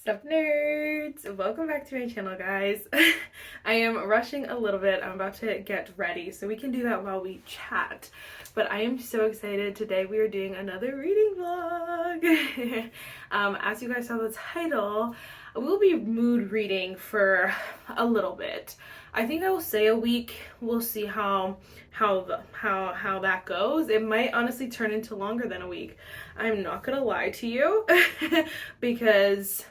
Sup nerds! Welcome back to my channel, guys. I am rushing a little bit. I'm about to get ready so we can do that while we chat. But I am so excited. Today we are doing another reading vlog. As you guys saw the title, we'll be mood reading for a little bit. I think I will say a week. We'll see how that goes. It might honestly turn into longer than a week. I'm not gonna lie to you because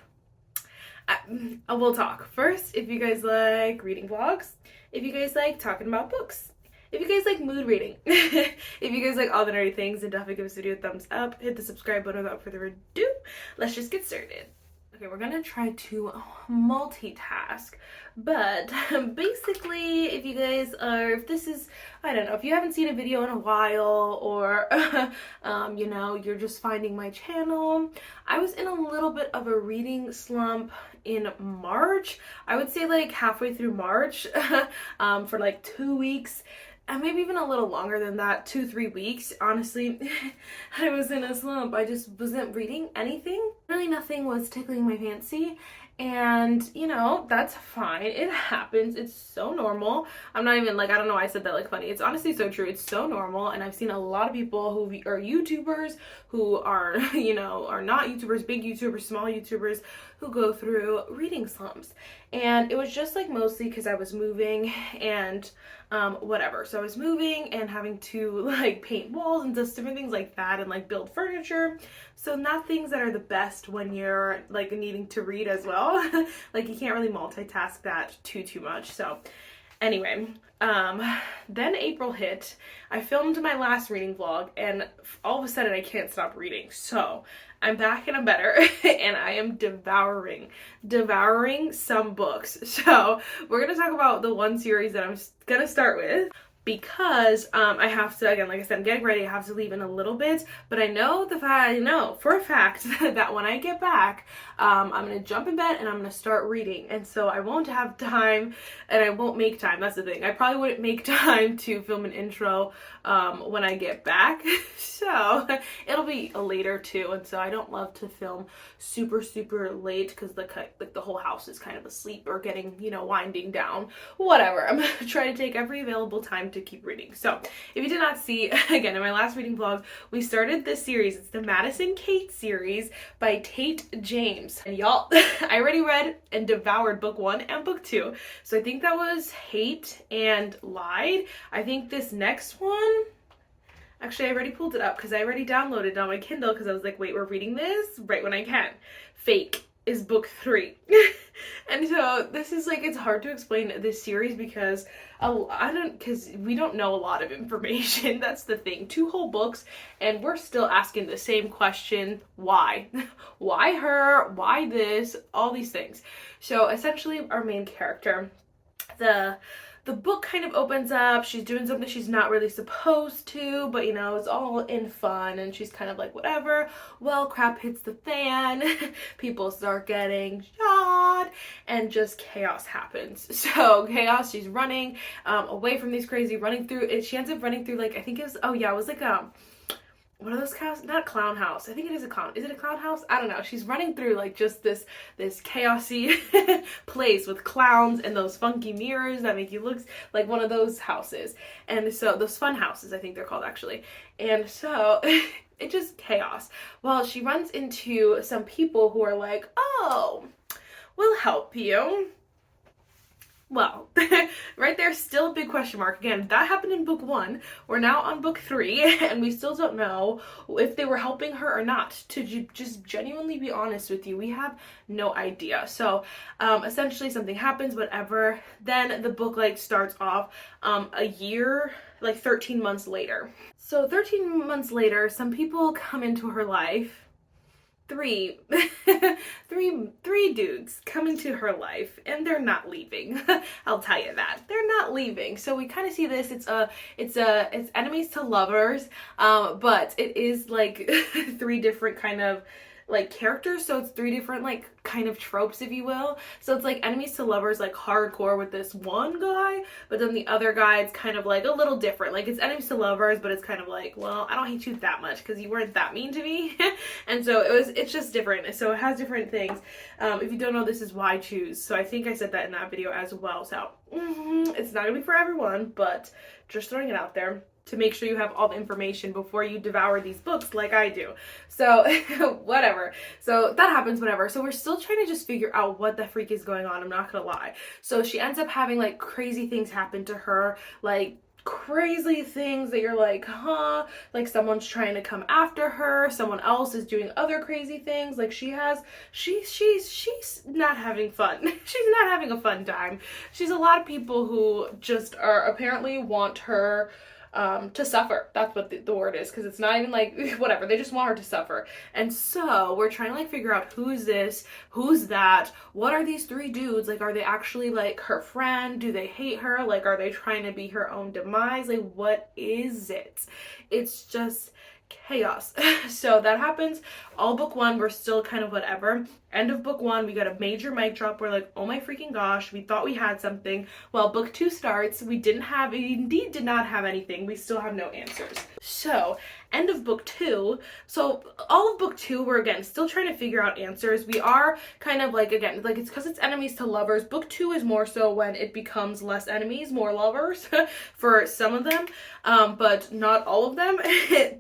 we'll talk. First, if you guys like reading vlogs, if you guys like talking about books, if you guys like mood reading, if you guys like all the nerdy things, then definitely give this video a thumbs up, hit the subscribe button without further ado. Let's just get started. Okay, we're gonna try to multitask, but basically, if you guys are, if this is, I don't know, if you haven't seen a video in a while, or, you know, you're just finding my channel, I was in a little bit of a reading slump in March. I would say like halfway through March, for like 2 weeks. And maybe even a little longer than that, 2-3 weeks. Honestly, I was in a slump. I just wasn't reading anything. Really nothing was tickling my fancy. And, you know, that's fine. It happens. It's so normal. I'm not even like, I don't know why I said that like funny. It's honestly so true. It's so normal. And I've seen a lot of people who are YouTubers, who are, you know, are not YouTubers, big YouTubers, small YouTubers, who go through reading slumps. And it was just like mostly because I was moving and whatever. So I was moving and having to like paint walls and just different things like that and like build furniture. So not things that are the best when you're like needing to read as well. Like you can't really multitask that too much. So anyway, then April hit. I filmed my last reading vlog and all of a sudden I can't stop reading. So I'm back and I'm better and I am devouring some books. So we're gonna talk about the one series that I'm gonna start with, because I have to, again, like I said, I'm getting ready. I have to leave in a little bit, but I know for a fact that when I get back, I'm gonna jump in bed and I'm gonna start reading. And so I won't have time, and I won't make time. That's the thing. I probably wouldn't make time to film an intro when I get back. So it'll be later too. And so I don't love to film super late because the whole house is kind of asleep or getting, you know, winding down. Whatever. I'm gonna try to take every available time to keep reading. So if you did not see, again, in my last reading vlog, we started this series. It's the Madison Kate series by Tate James. And y'all, I already read and devoured book 1 and book 2. So I think that was Hate and Lied. I think this next one, actually, I already pulled it up because I already downloaded it on my Kindle because I was like, wait, we're reading this right when I can. Fake is book 3. And so this is like, it's hard to explain this series because we don't know a lot of information. That's the thing. 2 whole books and we're still asking the same question. Why? Why her? Why this? All these things. So essentially our main character, the book kind of opens up. She's doing something she's not really supposed to, but you know, it's all in fun and she's kind of like, whatever. Well, crap hits the fan. People start getting shot and just chaos happens. So chaos, she's running away from these crazy, running through it. She ends up running through like, I think it was, oh yeah, it was like one of those cows, not a clown house. I think it is a clown. Is it a clown house? I don't know. She's running through like just this chaosy place with clowns and those funky mirrors that make you look like one of those houses. And so those fun houses, I think they're called actually. And so it's just chaos. Well, she runs into some people who are like, oh, we'll help you. Well, right there, still a big question mark. Again, that happened in book 1. We're now on book 3, and we still don't know if they were helping her or not. To just genuinely be honest with you, we have no idea. So, essentially something happens, whatever. Then the book like starts off a year, like 13 months later. So 13 months later, some people come into her life. Three dudes come into her life and they're not leaving. I'll tell you that. They're not leaving. So we kind of see this, it's enemies to lovers, but it is like 3 different kind of like characters, so it's 3 different like kind of tropes, if you will. So it's like enemies to lovers, like hardcore with this one guy, but then the other guy, it's kind of like a little different. Like it's enemies to lovers, but it's kind of like, well, I don't hate you that much because you weren't that mean to me. And so it's just different. So it has different things. If you don't know, this is why I choose. So I think I said that in that video as well. So it's not gonna be for everyone, but just throwing it out there to make sure you have all the information before you devour these books like I do. So whatever. So that happens, whatever. So we're still trying to just figure out what the freak is going on. I'm not gonna lie. So she ends up having like crazy things happen to her, like crazy things that you're like, huh? Like someone's trying to come after her, someone else is doing other crazy things. Like she's not having fun. She's not having a fun time. She's a lot of people who just are apparently want her to suffer. That's what the word is, because it's not even like whatever, they just want her to suffer. And so we're trying to like figure out who's this, who's that, what are these 3 dudes, like are they actually like her friend, do they hate her, like are they trying to be her own demise, like what is it? It's just chaos. So that happens all book 1. We're still kind of whatever. End of book 1, we got a major mic drop. We're like, oh my freaking gosh, we thought we had something. Well, book 2 starts. We indeed did not have anything. We still have no answers. So end of book 2. So all of book 2, we're again still trying to figure out answers. We are kind of like, again, like it's because it's enemies to lovers. Book 2 is more so when it becomes less enemies, more lovers for some of them, but not all of them.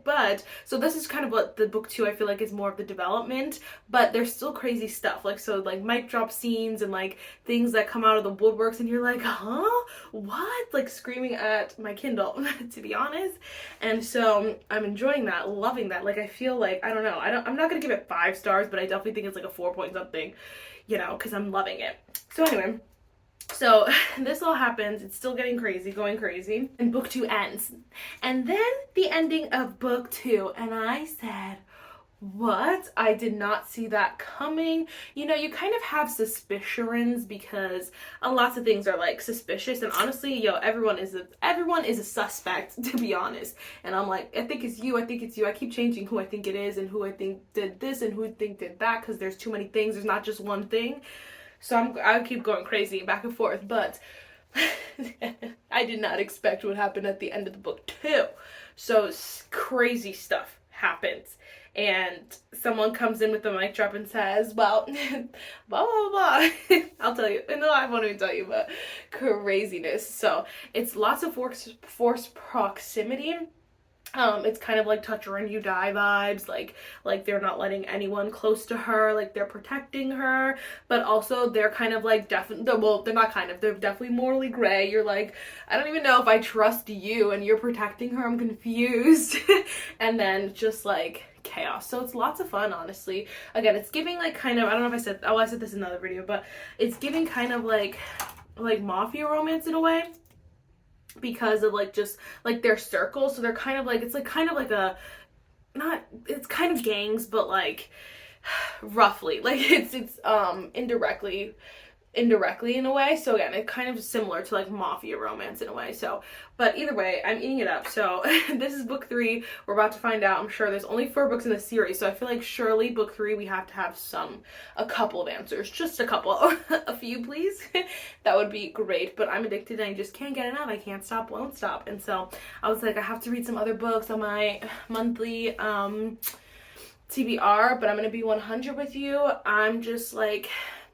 But so this is kind of what the book 2 I feel like is more of the development, but there's still crazy stuff, like so like mic drop scenes and like things that come out of the woodworks and you're like, huh, what, like screaming at my Kindle to be honest. And so I'm enjoying that, loving that. Like I feel like, I don't know, I'm not gonna give it 5 stars, but I definitely think it's like a 4 point something, you know, because I'm loving it. So anyway, so this all happens, it's still getting crazy, going crazy, and book 2 ends. And then the ending of book 2, and I said, what? I did not see that coming. You know, you kind of have suspicions because lots of things are like suspicious, and honestly, yo, everyone is a suspect, to be honest. And I'm like, I think it's you, I think it's you. I keep changing who I think it is and who I think did this and who I think did that, because there's too many things. There's not just one thing. So I keep going crazy back and forth, but I did not expect what happened at the end of the book 2. So crazy stuff happens. And someone comes in with a mic drop and says, well, blah, blah, blah. I'll tell you. No, I won't even tell you, but craziness. So it's lots of force proximity. It's kind of like touch her and you die vibes, like they're not letting anyone close to her, like they're protecting her, but also they're kind of like well, they're not kind of, they're definitely morally gray. You're like, I don't even know if I trust you, and you're protecting her, I'm confused. And then just like chaos. So it's lots of fun, honestly. Again, it's giving like kind of, I don't know if I said, oh, I said this in another video, but it's giving kind of like mafia romance in a way, because of like just like their circle. So they're kind of like, it's like kind of like a, not, it's kind of gangs, but like roughly like it's indirectly in a way. So again, it's kind of similar to like mafia romance in a way. So, but either way, I'm eating it up. So this is book 3. We're about to find out. I'm sure there's only 4 books in the series, so I feel like surely book 3 we have to have a couple of answers, just a couple. A few please. That would be great. But I'm addicted and I just can't get enough. I can't stop, won't stop. And so I was like, I have to read some other books on my monthly TBR, but I'm gonna be 100 with you. I'm just like,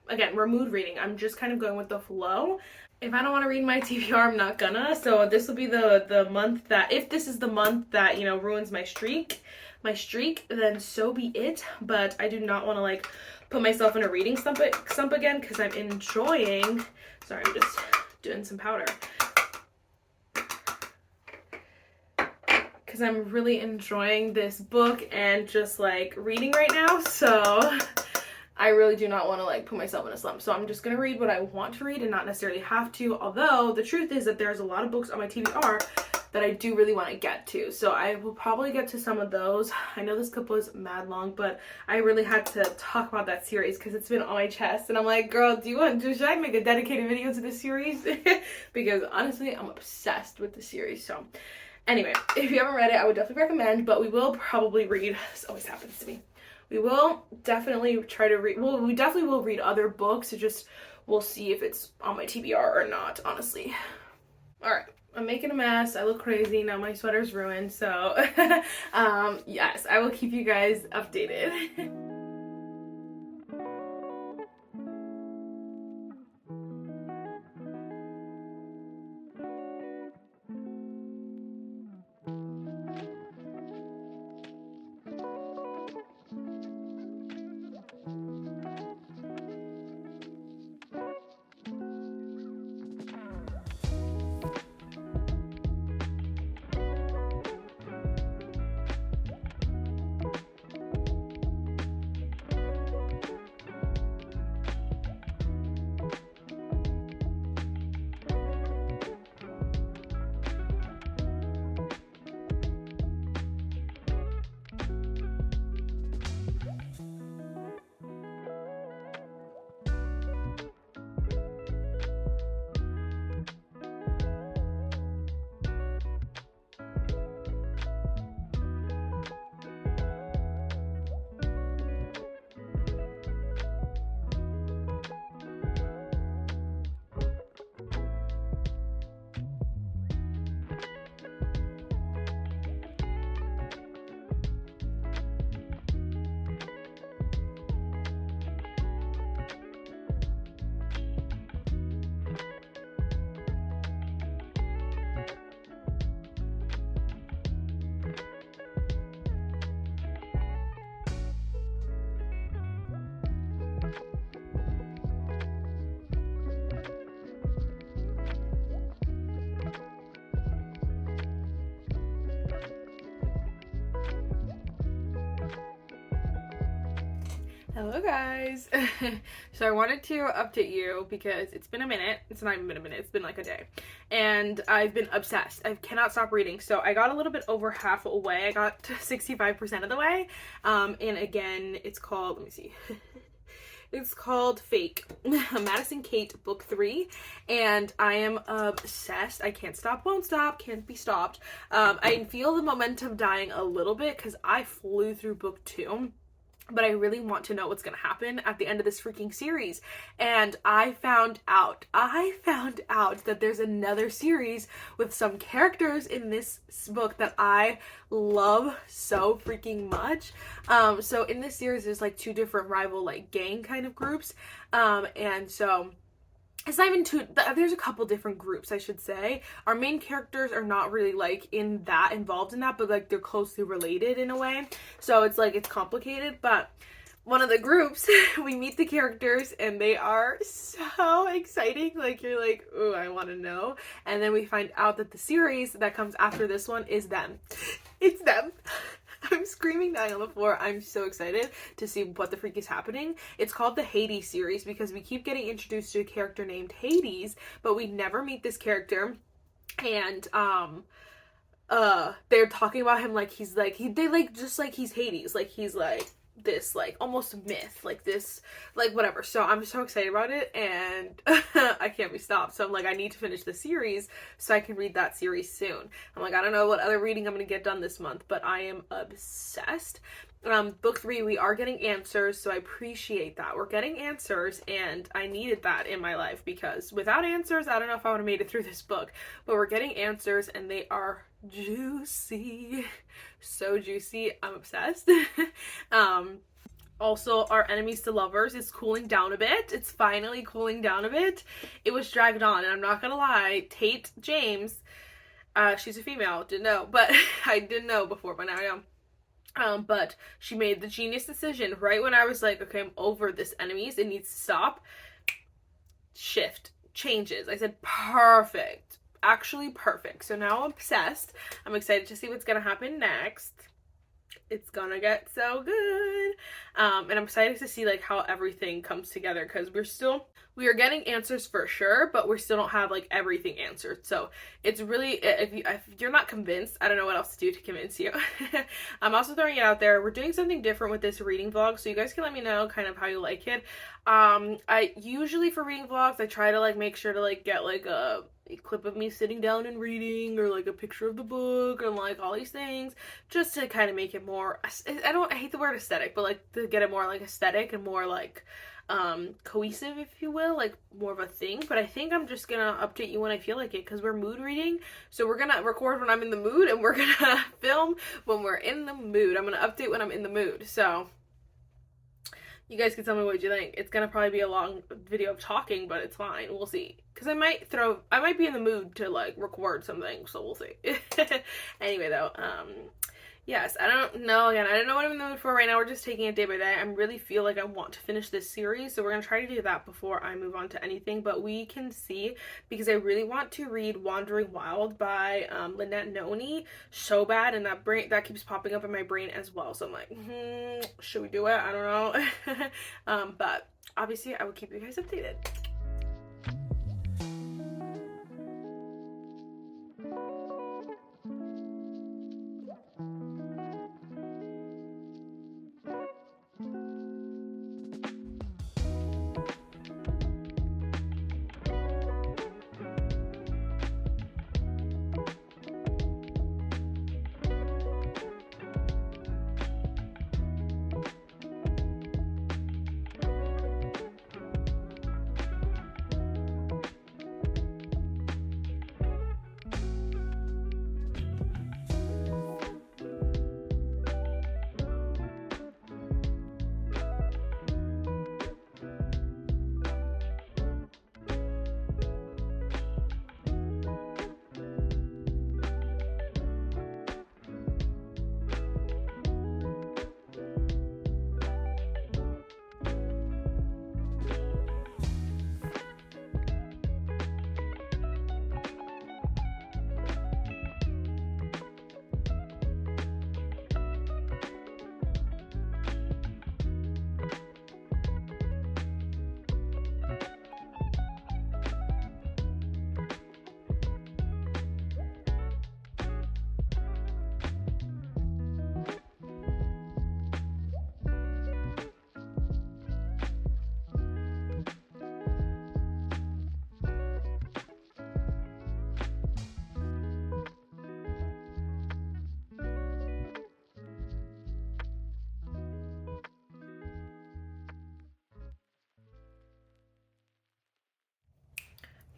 again, we're mood reading. I'm just kind of going with the flow. If I don't want to read my TBR, I'm not gonna. So this will be the month that, if this is the month that, you know, ruins my streak, then so be it. But I do not want to like put myself in a reading slump again, because I'm enjoying, sorry, I'm just doing some powder, because I'm really enjoying this book and just like reading right now. So I really do not want to like put myself in a slump. So I'm just going to read what I want to read and not necessarily have to. Although the truth is that there's a lot of books on my TBR that I do really want to get to. So I will probably get to some of those. I know this clip was mad long, but I really had to talk about that series because it's been on my chest. And I'm like, girl, should I make a dedicated video to this series? Because honestly, I'm obsessed with the series. So anyway, if you haven't read it, I would definitely recommend, but we will probably read, this always happens to me, We will definitely try to read, well, we definitely will read other books. It just, we'll see if it's on my TBR or not, honestly. All right. I'm making a mess. I look crazy. Now my sweater's ruined. So, yes, I will keep you guys updated. Hello guys. So I wanted to update you because it's been a minute. It's not even been a minute, it's been like a day. And I've been obsessed. I cannot stop reading. So I got a little bit over halfway. I got to 65% of the way. And again, it's called, let me see. It's called Fake, Madison Kate, book 3, and I am obsessed. I can't stop, won't stop, can't be stopped. I feel the momentum dying a little bit because I flew through book 2. But I really want to know what's going to happen at the end of this freaking series. And I found out that there's another series with some characters in this book that I love so freaking much. So in this series, there's like 2 different rival like gang kind of groups. And so it's not even 2, there's a couple different groups, I should say. Our main characters are not really like involved in that, but like they're closely related in a way. So it's like, it's complicated, but one of the groups, we meet the characters and they are so exciting. Like you're like, oh, I want to know. And then we find out that the series that comes after this one is them. It's them. I'm screaming dying on the floor. I'm so excited to see what the freak is happening. It's called the Hades series because we keep getting introduced to a character named Hades, but we never meet this character. And they're talking about him like he's like just like he's Hades, like he's like this like almost myth, like this like whatever. So I'm so excited about it and I can't be stopped. So I'm like, I need to finish the series so I can read that series soon. I'm like, I don't know what other reading I'm gonna get done this month, but I am obsessed. Book 3, we are getting answers, so I appreciate that. We're getting answers, and I needed that in my life because without answers, I don't know if I would have made it through this book. But we're getting answers, and they are juicy. So juicy. I'm obsessed. Also, our enemies to lovers is cooling down a bit. It's finally cooling down a bit. It was dragged on, and I'm not gonna lie, Tate James, she's a female, didn't know, but I didn't know before, but now I know. But she made the genius decision right when I was like, okay, I'm over this enemies, it needs to stop. Shift, changes. I said, perfect. Actually perfect. So now I'm obsessed. I'm excited to see what's gonna happen next. It's gonna get so good. And I'm excited to see like how everything comes together because we are getting answers for sure, but we still don't have like everything answered. So it's really, if you're not convinced, I don't know what else to do to convince you. I'm also throwing it out there. We're doing something different with this reading vlog, so you guys can let me know kind of how you like it. I usually for reading vlogs, I try to like make sure to like get like a a clip of me sitting down and reading, or like a picture of the book, and like all these things, just to kind of make it more, I hate the word aesthetic, but like to get it more like aesthetic and more like cohesive, if you will, like more of a thing. But I think I'm just gonna update you when I feel like it, because we're mood reading, so we're gonna record when I'm in the mood, and we're gonna film when we're in the mood. I'm gonna update when I'm in the mood, so you guys can tell me what you think. It's gonna probably be a long video of talking, but it's fine. We'll see. Because I might be in the mood to like record something, so we'll see. Anyway though, yes, I don't know, again, I don't know what I'm in the mood for right now. We're just taking it day by day. I really feel like I want to finish this series, so we're gonna try to do that before I move on to anything. But we can see, because I really want to read Wandering Wild by Lynette Noni so bad, and that keeps popping up in my brain as well. So I'm like, should we do it? I don't know. But obviously I will keep you guys updated.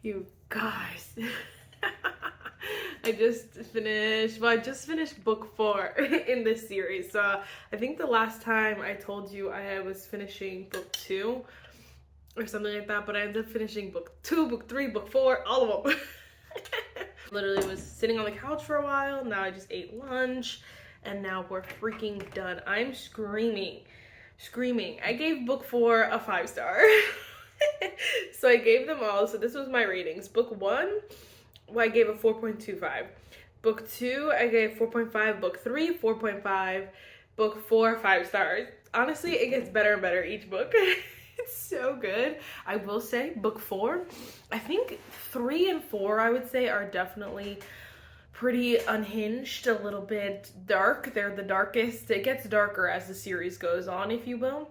You guys, I just finished book 4 in this series. So I think the last time I told you I was finishing book 2 or something like that, but I ended up finishing book 2, book 3, book 4, all of them. Literally was sitting on the couch for a while. Now I just ate lunch, and now we're freaking done. I'm screaming. I gave book 4 a 5-star. So I gave them all. So this was my ratings. Book 1, I gave a 4.25. Book 2, I gave 4.5. Book 3, 4.5. Book 4, 5 stars. Honestly, it gets better and better each book. It's so good. I will say book 4, I think 3 and 4, I would say, are definitely pretty unhinged, a little bit dark. They're the darkest. It gets darker as the series goes on, if you will.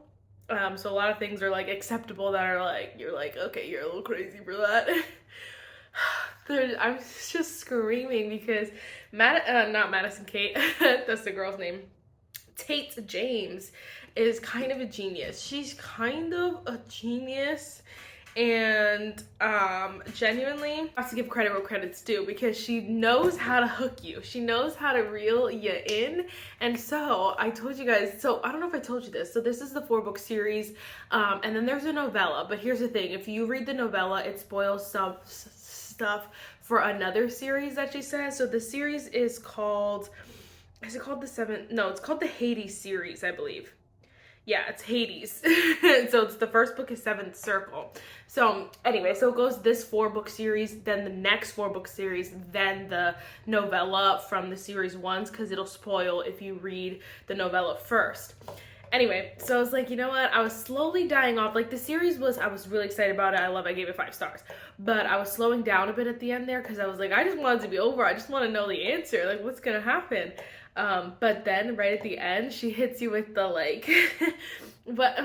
So a lot of things are like acceptable that are like, you're like, okay, you're a little crazy for that. I'm just screaming because not Madison Kate, that's the girl's name, Tate James is kind of a genius. She's kind of a genius, and genuinely I have to give credit where credit's due, because she knows how to hook you. She knows how to reel you in. And so I told you guys, so I don't know if I told you this, so this is the 4-book series, and then there's a novella. But here's the thing, if you read the novella, it spoils some stuff for another series that she says. So the series is called, is it called the 7th? No, it's called the Hades series, I believe. Yeah, it's Hades. So it's the first book is 7th Circle. So anyway, so it goes this 4-book series, then the next 4-book series, then the novella from the series ones, because it'll spoil if you read the novella first. Anyway, so I was like, you know what? I was slowly dying off. Like, the series was, I was really excited about it. I gave it 5 stars. But I was slowing down a bit at the end there, because I was like, I just want it to be over. I just want to know the answer. Like, what's going to happen? But then right at the end, she hits you with the like, but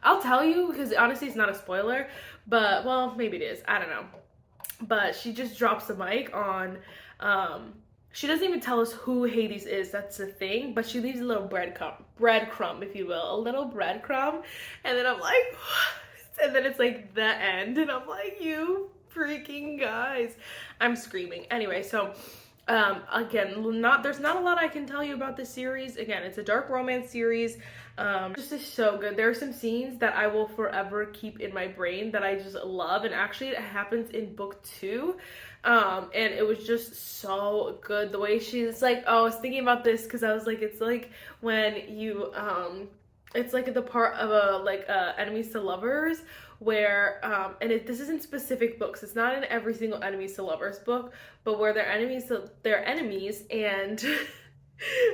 I'll tell you, because honestly it's not a spoiler, but well, maybe it is, I don't know. but she just drops the mic on, she doesn't even tell us who Hades is, that's the thing, but she leaves a little breadcrumb, if you will, a little breadcrumb, and then I'm like, what? And then it's like the end, and I'm like, you freaking guys, I'm screaming. Anyway, so again, there's not a lot I can tell you about this series. Again, it's a dark romance series. This is so good. There are some scenes that I will forever keep in my brain that I just love, and actually it happens in book 2. And it was just so good. The way she's like, oh, I was thinking about this because I was like, it's like when you it's like the part of enemies to lovers where and this isn't specific books, it's not in every single enemies to lovers book, but where they're enemies and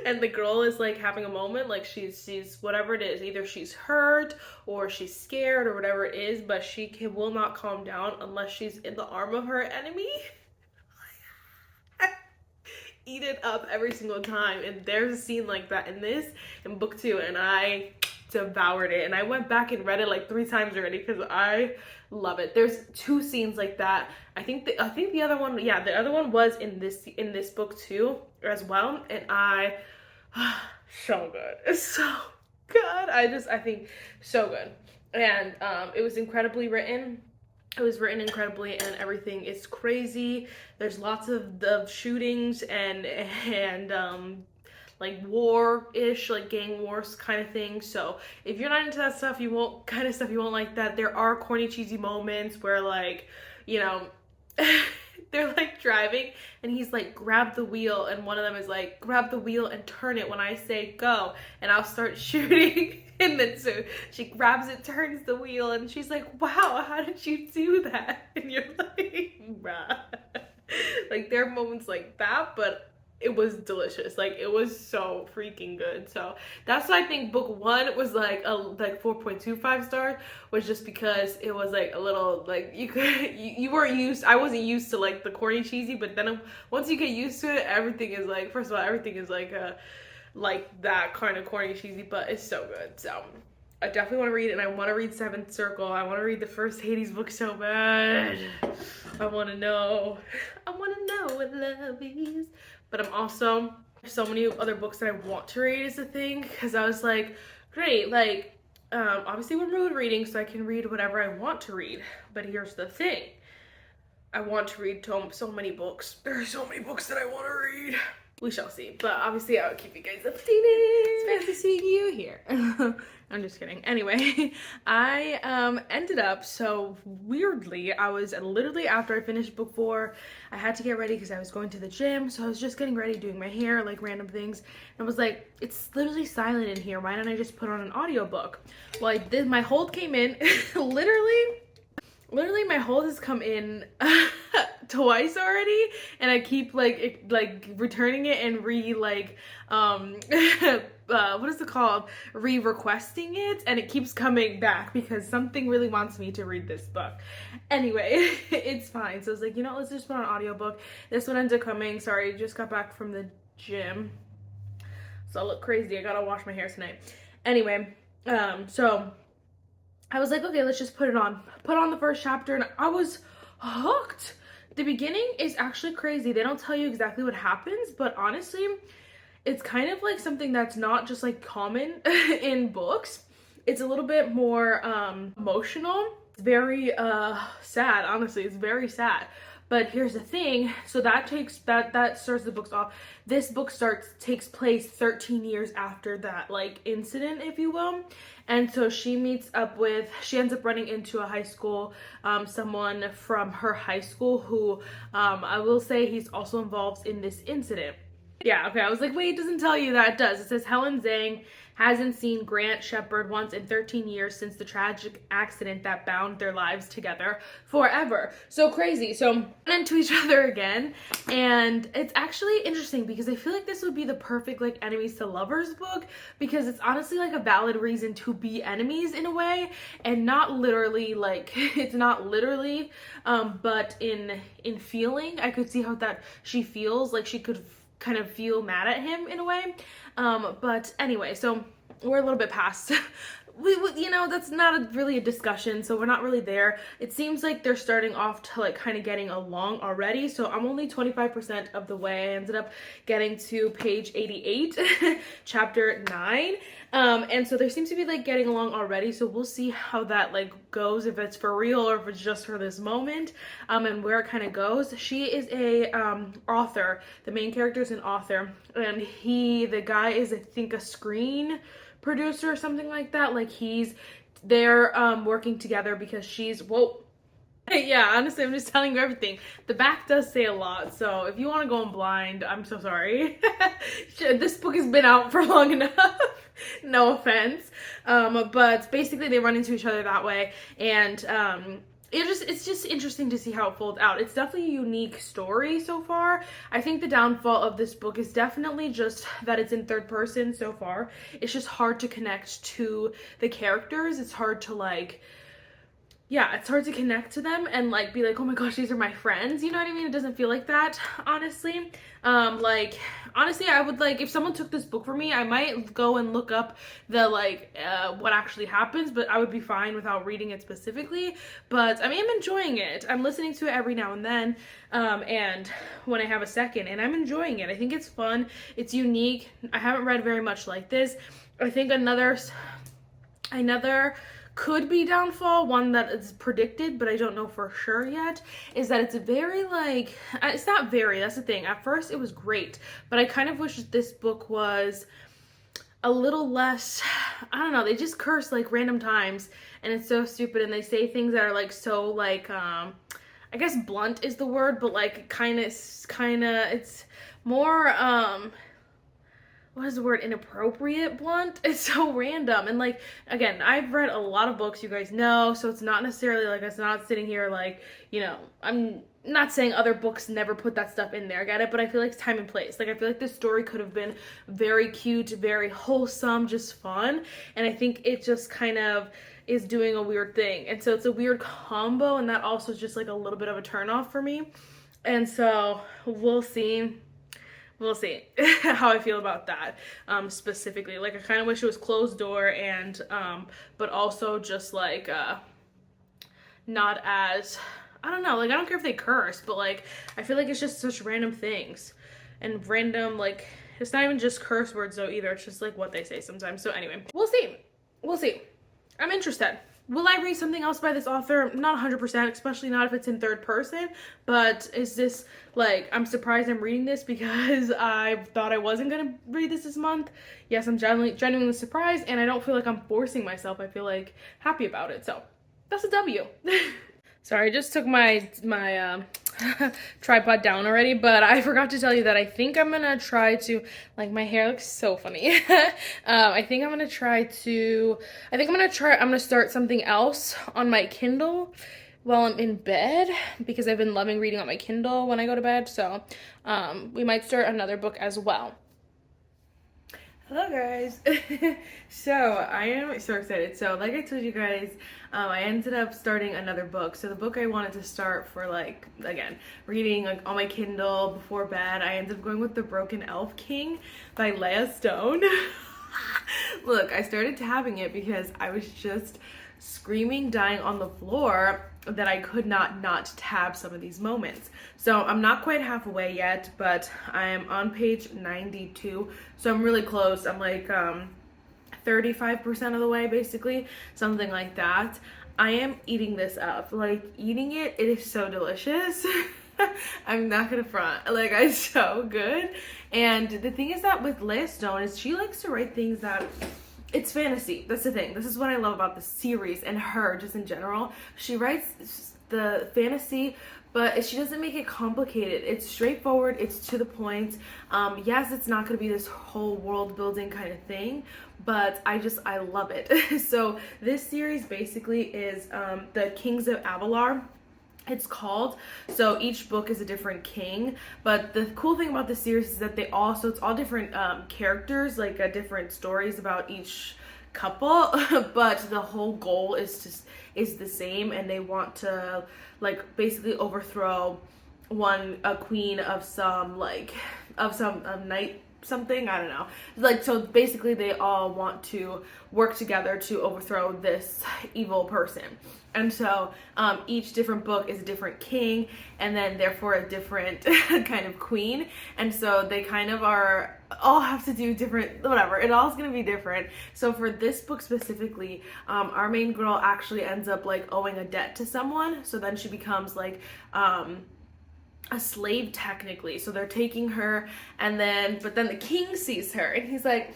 and the girl is like having a moment, like she's whatever it is, either she's hurt or she's scared or whatever it is, but will not calm down unless she's in the arm of her enemy. Eat it up every single time. And there's a scene like that in book 2, and I devoured it, and I went back and read it like 3 times already because I love it. There's 2 scenes like that. I think the other one, yeah, the other one was in this book too as well, and so good. It's so good. I think so good. And it was incredibly written. It was written incredibly, and everything is crazy. There's lots of shootings and like war-ish, like gang wars kind of thing. So if you're not into that stuff, you won't like that. There are corny, cheesy moments where, like, you know, they're like driving and he's like, grab the wheel, and one of them is like, grab the wheel and turn it when I say go, and I'll start shooting. And then so she grabs it, turns the wheel, and she's like, wow, how did you do that? And you're like, bruh. Like, there are moments like that, but it was delicious. Like, it was so freaking good. So that's why I think book 1 was like 4.25 stars, was just because it was like a little, like, you weren't used, I wasn't used to like the corny, cheesy, but then once you get used to it, everything is like, first of all, everything is like that kind of corny, cheesy, but it's so good. So I definitely want to read it, and I want to read Seventh Circle. I want to read the first Hades book so bad. I want to know what love is. But I'm also, so many other books that I want to read is the thing, because I was like, great, like, obviously we're mood reading, so I can read whatever I want to read. But here's the thing. I want to read so many books. There are so many books that I want to read. We shall see. But obviously I'll keep you guys updated. It's fancy seeing you here. I'm just kidding. Anyway, I ended up, so weirdly, I was literally, after I finished book 4, I had to get ready because I was going to the gym. So I was just getting ready, doing my hair, like random things. And I was like, it's literally silent in here. Why don't I just put on an audiobook? Well, I did. My hold came in. Literally my hold has come in twice already, and I keep like returning it and what is it called, requesting it, and it keeps coming back because something really wants me to read this book. Anyway, it's fine. So I was like, you know, let's just put on an audiobook. This one ended up coming. Sorry, just got back from the gym, so I look crazy. I gotta wash my hair tonight. Anyway, so I was like, okay, let's just put on the first chapter, and I was hooked. The beginning is actually crazy. They don't tell you exactly what happens, but honestly, it's kind of like something that's not just like common in books. It's a little bit more emotional. It's very sad, honestly. It's very sad. But here's the thing, so that starts the books off. This book takes place 13 years after that, like, incident, if you will. And so she ends up running into a high school, someone from her high school who, I will say, he's also involved in this incident. Yeah, okay, I was like, wait, it doesn't tell you that. It does. It says Helen Zhang hasn't seen Grant Shepard once in 13 years since the tragic accident that bound their lives together forever. So crazy. So into each other again. And it's actually interesting because I feel like this would be the perfect like enemies to lovers book, because it's honestly like a valid reason to be enemies in a way, and not literally like it's not literally but in feeling. I could see how that she feels like she could kind of feel mad at him in a way. But anyway, so we're a little bit past you know, that's not really a discussion, so we're not really there. It seems like they're starting off to like kind of getting along already, so I'm only 25% of the way. I ended up getting to page 88, chapter 9, and so there seems to be like getting along already, so we'll see how that like goes, if it's for real or if it's just for this moment, and where it kind of goes. She is a author. The main character is an author, and the guy is, I think, a screen producer or something like that. Like they're working together because she's, whoa, yeah, honestly, I'm just telling you everything. The back does say a lot, so if you want to go in blind, I'm so sorry. This book has been out for long enough. No offense. But basically they run into each other that way, and it's just interesting to see how it folds out. It's definitely a unique story so far. I think the downfall of this book is definitely just that it's in third person so far. It's just hard to connect to the characters. It's hard to like, yeah, it's hard to connect to them and like be like, oh my gosh, these are my friends. You know what I mean? It doesn't feel like that, honestly. Like, honestly, I would like, if someone took this book for me, I might go and look up the like what actually happens, but I would be fine without reading it specifically. But I mean, I'm enjoying it. I'm listening to it every now and then, and when I have a second, and I'm enjoying it. I think it's fun. It's unique. I haven't read very much like this. I think another could be downfall, one that is predicted, but I don't know for sure yet, is that it's very like, it's not very, that's the thing. At first it was great, but I kind of wish this book was a little less, I don't know, they just curse like random times, and it's so stupid, and they say things that are like so like, I guess blunt is the word, but like kind of, it's more, what is the word, inappropriate blunt? It's so random. And like, again, I've read a lot of books, you guys know, so it's not necessarily like, it's not sitting here like, you know, I'm not saying other books never put that stuff in there, I get it, but I feel like it's time and place. Like, I feel like this story could have been very cute, very wholesome, just fun, and I think it just kind of is doing a weird thing, and so it's a weird combo, and that also is just like a little bit of a turnoff for me, and so we'll see how I feel about that, specifically. Like, I kind of wish it was closed door, and but also just like not as, I don't know, like, I don't care if they curse, but like, I feel like it's just such random things and random, like, it's not even just curse words though either, it's just like what they say sometimes. So anyway, we'll see. I'm interested. Will I read something else by this author? Not 100%, especially not if it's in third person, but is this, like, I'm surprised I'm reading this because I thought I wasn't gonna read this month. Yes, I'm genuinely surprised, and I don't feel like I'm forcing myself. I feel like happy about it, so that's a W. Sorry, I just took my tripod down already, but I forgot to tell you that I think I'm gonna try to, like, my hair looks so funny. I'm gonna start something else on my Kindle while I'm in bed, because I've been loving reading on my Kindle when I go to bed, so we might start another book as well. Hello guys. So I am so excited. So like I told you guys, I ended up starting another book. So the book I wanted to start for, like, again, reading like on my Kindle before bed, I ended up going with The Broken Elf King by Leah Stone. Look, I started tabbing it because I was just screaming, dying on the floor that I could not tab some of these moments. So I'm not quite halfway yet, but I'm on page 92, so I'm really close. I'm like 35% of the way, basically, something like that. I am eating this up, like, eating it is so delicious. I'm not gonna front, like, it's so good. And the thing is that with Leah Stone is she likes to write things that, it's fantasy. That's the thing. This is what I love about the series and her just in general. She writes the fantasy, but she doesn't make it complicated. It's straightforward. It's to the point. Yes, it's not going to be this whole world building kind of thing, but I love it. So this series basically is the Kings of Avalar. It's called. So each book is a different king, but the cool thing about the series is that it's all different characters, like different stories about each couple, but the whole goal is the same, and they want to, like, basically overthrow a queen of some night something, I don't know. Like, so basically they all want to work together to overthrow this evil person. And so each different book is a different king, and then therefore a different kind of queen. And so they kind of are all have to do different, whatever, it all's gonna be different. So for this book specifically, our main girl actually ends up like owing a debt to someone. So then she becomes like a slave technically. So they're taking her, and then but then the king sees her and he's like,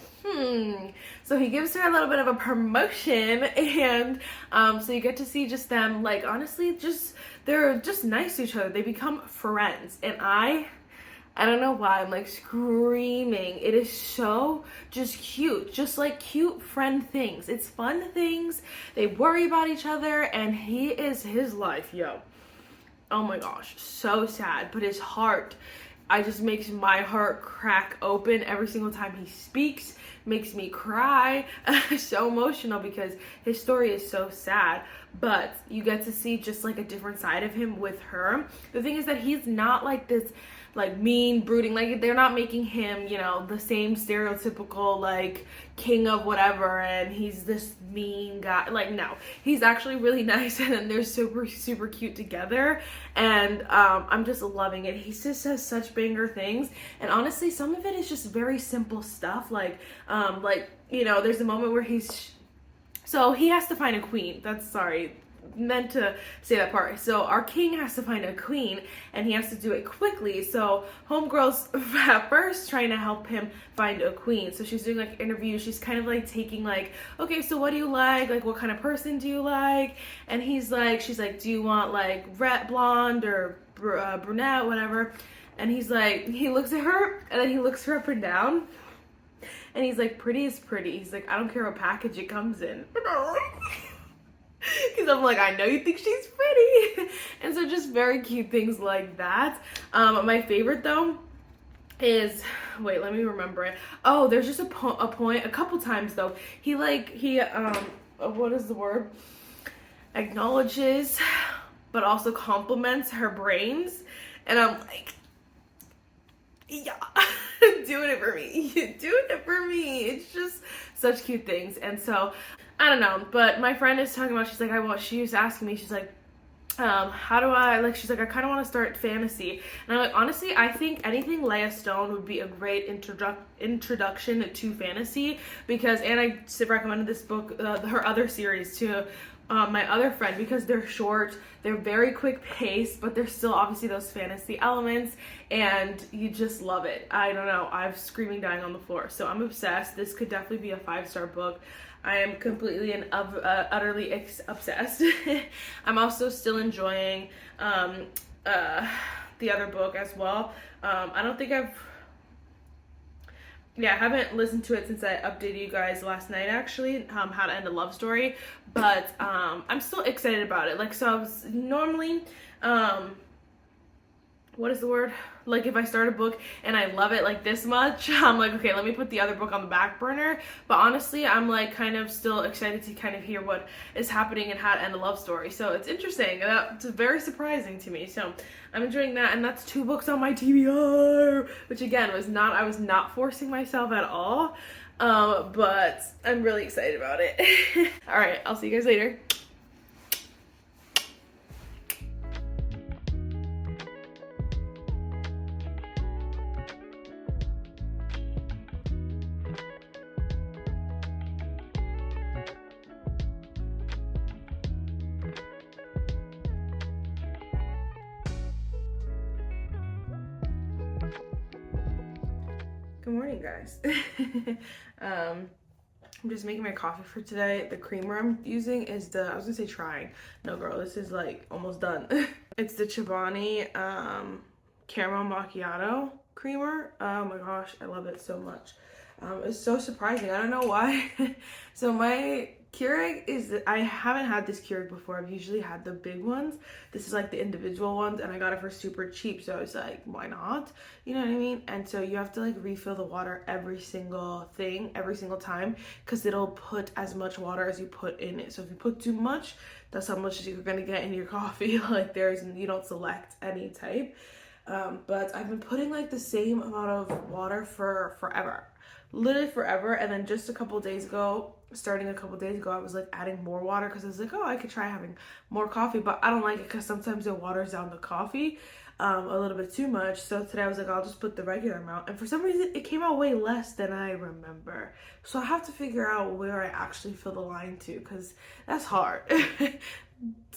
so he gives her a little bit of a promotion. And so you get to see just them, like, honestly, just they're just nice to each other. They become friends, and I don't know why I'm like screaming. It is so just cute, just like cute friend things. It's fun things. They worry about each other, and he is his life, yo. Oh my gosh, so sad. But his heart, I just makes my heart crack open every single time he speaks. Makes me cry. So emotional because his story is so sad. But you get to see just like a different side of him with her. The thing is that he's not like this like mean, brooding, like they're not making him, you know, the same stereotypical like king of whatever and he's this mean guy. Like, no, he's actually really nice, and then they're super cute together, and I'm just loving it. He just says such banger things, and honestly some of it is just very simple stuff, like you know, there's a moment where he has to find a queen. That's, sorry, meant to say that part. So our king has to find a queen, and he has to do it quickly. So homegirl's at first trying to help him find a queen. So she's doing like interviews. She's kind of like taking like, okay, so what do you like? Like, what kind of person do you like? And she's like, do you want like red, blonde, or brunette, whatever? And he's like, he looks at her, and then he looks her up and down, and he's like, pretty is pretty. He's like, I don't care what package it comes in. Because I'm like, I know you think she's pretty. And so just very cute things like that. My favorite though is, wait, let me remember it. Oh, there's just a point a couple times though. He what is the word? Acknowledges but also compliments her brains. And I'm like, yeah, doing it for me. Doing it for me. It's just such cute things. And so I don't know, but my friend is talking about, she's like, she was asking me, she's like, how do I, like, she's like, I kind of want to start fantasy. And I'm like, honestly, I think anything Leah Stone would be a great introduction to fantasy, because, and I recommended this book, her other series to my other friend, because they're short, they're very quick paced, but there's still obviously those fantasy elements, and you just love it. I don't know, I'm screaming, dying on the floor. So I'm obsessed. This could definitely be a 5-star book. I am completely and utterly obsessed. I'm also still enjoying the other book as well. I don't think I haven't listened to it since I updated you guys last night, actually, How to End a Love Story, but I'm still excited about it. Like, so I was normally, what is the word? Like, if I start a book and I love it like this much, I'm like, okay, let me put the other book on the back burner. But honestly, I'm like kind of still excited to kind of hear what is happening in How to End a Love Story. So it's interesting. It's very surprising to me. So I'm enjoying that. And that's 2 books on my TBR, which again I was not forcing myself at all. But I'm really excited about it. All right, I'll see you guys later. Good morning, guys. I'm just making my coffee for today. The creamer I'm using is I was gonna say trying. No, girl, this is like almost done. It's the Chobani caramel macchiato creamer. Oh my gosh, I love it so much. It's so surprising. I don't know why. So my Keurig I haven't had this Keurig before. I've usually had the big ones. This is like the individual ones, and I got it for super cheap. So I was like, why not? You know what I mean? And so you have to like refill the water every single time, because it'll put as much water as you put in it. So if you put too much, that's how much you're gonna get in your coffee. Like you don't select any type. but I've been putting like the same amount of water for forever, literally forever. And then just starting a couple days ago, I was like adding more water because I was like, oh, I could try having more coffee, but I don't like it because sometimes it waters down the coffee a little bit too much. So today I was like, I'll just put the regular amount, and for some reason it came out way less than I remember. So I have to figure out where I actually fill the line to, because that's hard.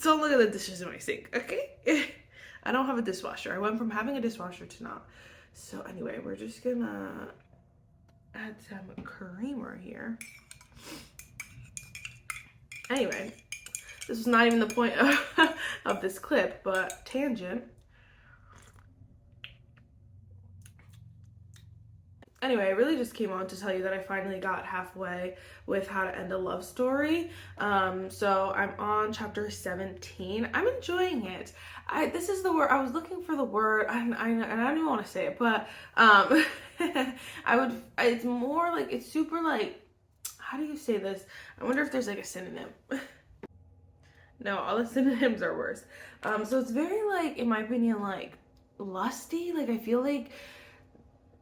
Don't look at the dishes in my sink, okay? I don't have a dishwasher. I went from having a dishwasher to not. So anyway, we're just gonna add some creamer here. Anyway, this was not even the point of this clip, but tangent. Anyway, I really just came on to tell you that I finally got halfway with How to End a Love Story. So I'm on chapter 17. I'm enjoying it. This is the word, I was looking for the word, and I don't even want to say it, but it's more like, it's super like, how do you say this? I wonder if there's like a synonym. No, all the synonyms are worse. So it's very like, in my opinion, like lusty. Like I feel like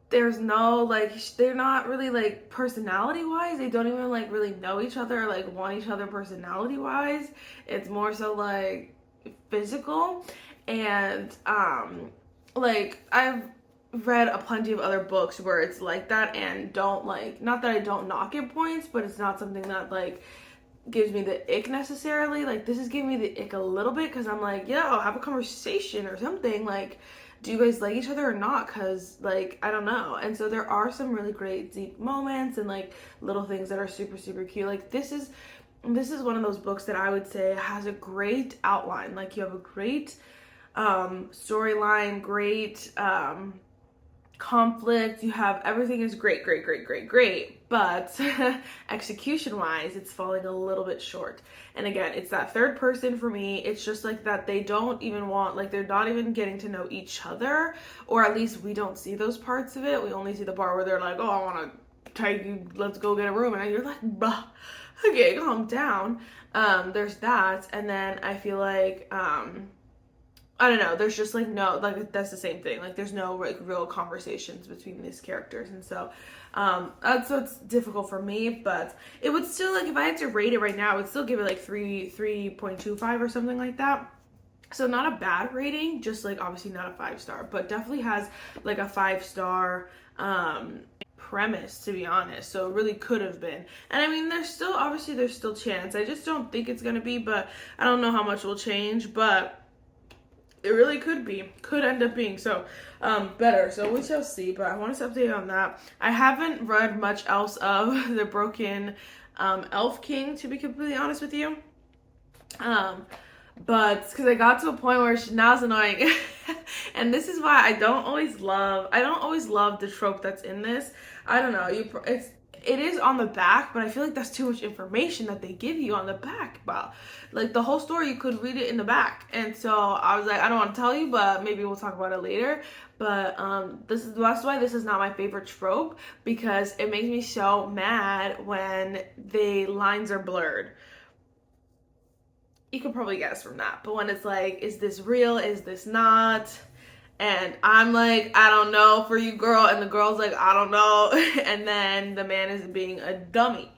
there's no, like, they're not really like personality wise, they don't even like really know each other or like want each other personality wise. It's more so like physical. And like I've read a plenty of other books where it's like that, and don't like, not that I don't knock it points, but it's not something that like gives me the ick necessarily. Like this is giving me the ick a little bit, because I'm like, yeah, I'll have a conversation or something, like, do you guys like each other or not? Because like, I don't know. And so there are some really great deep moments and like little things that are super, super cute. Like this is one of those books that I would say has a great outline. Like you have a great storyline, great conflict, you have everything is great, but execution wise it's falling a little bit short. And again, it's that third person for me. It's just like that they don't even want, like they're not even getting to know each other, or at least we don't see those parts of it. We only see the part where they're like, oh, I want to take you, let's go get a room, and you're like, bah, okay, calm down. There's that. And then I feel like I don't know, there's just like no, like that's the same thing. Like there's no like real conversations between these characters. And so that's what's difficult for me. But it would still, like if I had to rate it right now, I would still give it like 3.25 or something like that. So not a bad rating, just like obviously not a 5-star, but definitely has like a 5-star premise, to be honest. So it really could have been. And I mean, there's still chance. I just don't think it's gonna be, but I don't know how much will change, but it really could end up being so better. So we shall see. But I want to update on that. I haven't read much else of the Broken Elf King, to be completely honest with you. But because I got to a point where now it's annoying. And this is why I don't always love the trope that's in this. I don't know, it is on the back, but I feel like that's too much information that they give you on the back about. Like the whole story, you could read it in the back. And so I was like, I don't want to tell you, but maybe we'll talk about it later. But that's why this is not my favorite trope, because it makes me so mad when the lines are blurred. You could probably guess from that. But when it's like, is this real? Is this not? And I'm like, I don't know for you, girl. And the girl's like, I don't know. And then the man is being a dummy.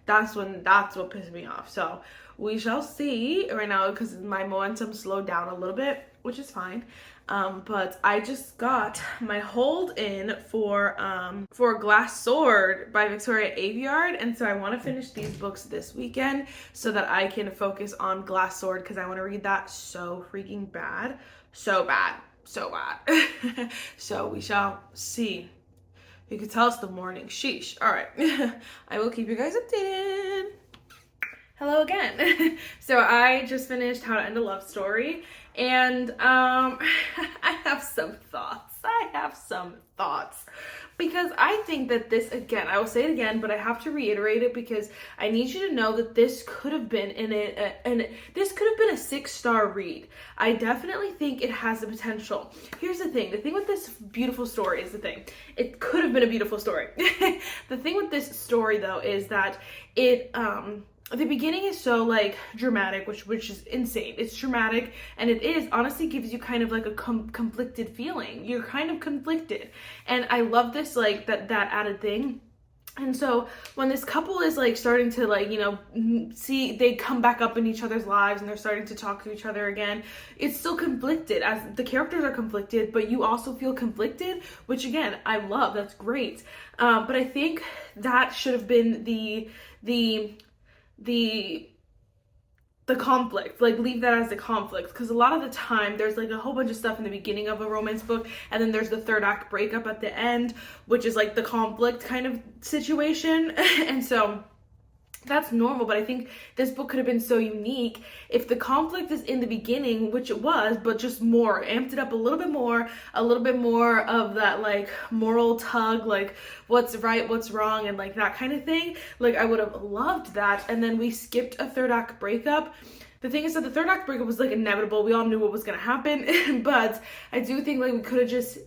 That's what pissed me off. So we shall see right now, because my momentum slowed down a little bit, which is fine. But I just got my hold in for Glass Sword by Victoria Aveyard, and so I want to finish these books this weekend so that I can focus on Glass Sword, because I want to read that so freaking bad. So bad. So we shall see. You could tell it's the morning. Sheesh. All right. I will keep you guys updated. Hello again. So I just finished How to End a Love Story, and I have some thoughts. Because I think that this, again, I will say it again, but I have to reiterate it because I need you to know that this could have been this could have been a 6-star read. I definitely think it has the potential. Here's the thing with this beautiful story is it could have been a beautiful story. The thing with this story though is that the beginning is so like dramatic, which is insane. It's dramatic, and it is honestly gives you kind of like a conflicted feeling. You're kind of conflicted, and I love this like that added thing. And so when this couple is like starting to like, you know, see they come back up in each other's lives and they're starting to talk to each other again, it's still conflicted, as the characters are conflicted, but you also feel conflicted, which again, I love. That's great. But I think that should have been the conflict, like leave that as the conflict, because a lot of the time there's like a whole bunch of stuff in the beginning of a romance book, and then there's the third act breakup at the end, which is like the conflict kind of situation. And so that's normal, but I think this book could have been so unique if the conflict is in the beginning, which it was, but just more, amped it up a little bit more of that like moral tug, like what's right, what's wrong, and like that kind of thing. Like I would have loved that. And then we skipped a third act breakup. The thing is that the third act breakup was like inevitable. We all knew what was gonna happen, but I do think like we could have just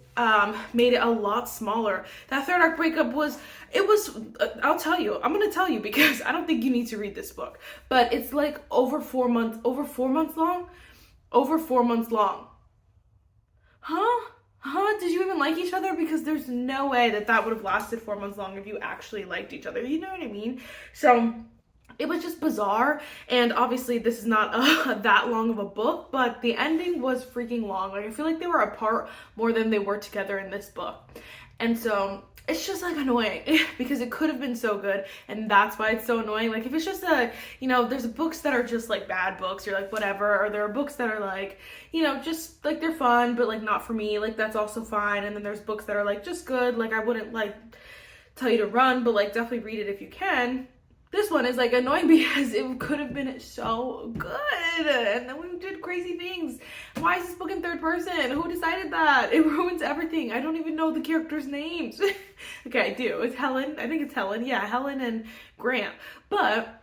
made it a lot smaller. That third act breakup was, I'm gonna tell you because I don't think you need to read this book, but it's like over 4 months long. Huh? Did you even like each other? Because there's no way that would have lasted 4 months long if you actually liked each other. You know what I mean? So it was just bizarre, and obviously this is not that long of a book, but the ending was freaking long. Like I feel like they were apart more than they were together in this book. And so it's just like annoying because it could have been so good, and that's why it's so annoying. Like if it's just there's books that are just like bad books, you're like whatever, or there are books that are like, you know, just like they're fun but like not for me, like that's also fine. And then there's books that are like just good, like I wouldn't like tell you to run, but like definitely read it if you can. This one is like annoying because it could have been so good, and then we did crazy things. Why is this book in third person? Who decided that? It ruins everything. I don't even know the characters' names. Okay, I do. It's Helen. I think it's Helen. Yeah, Helen and Grant. But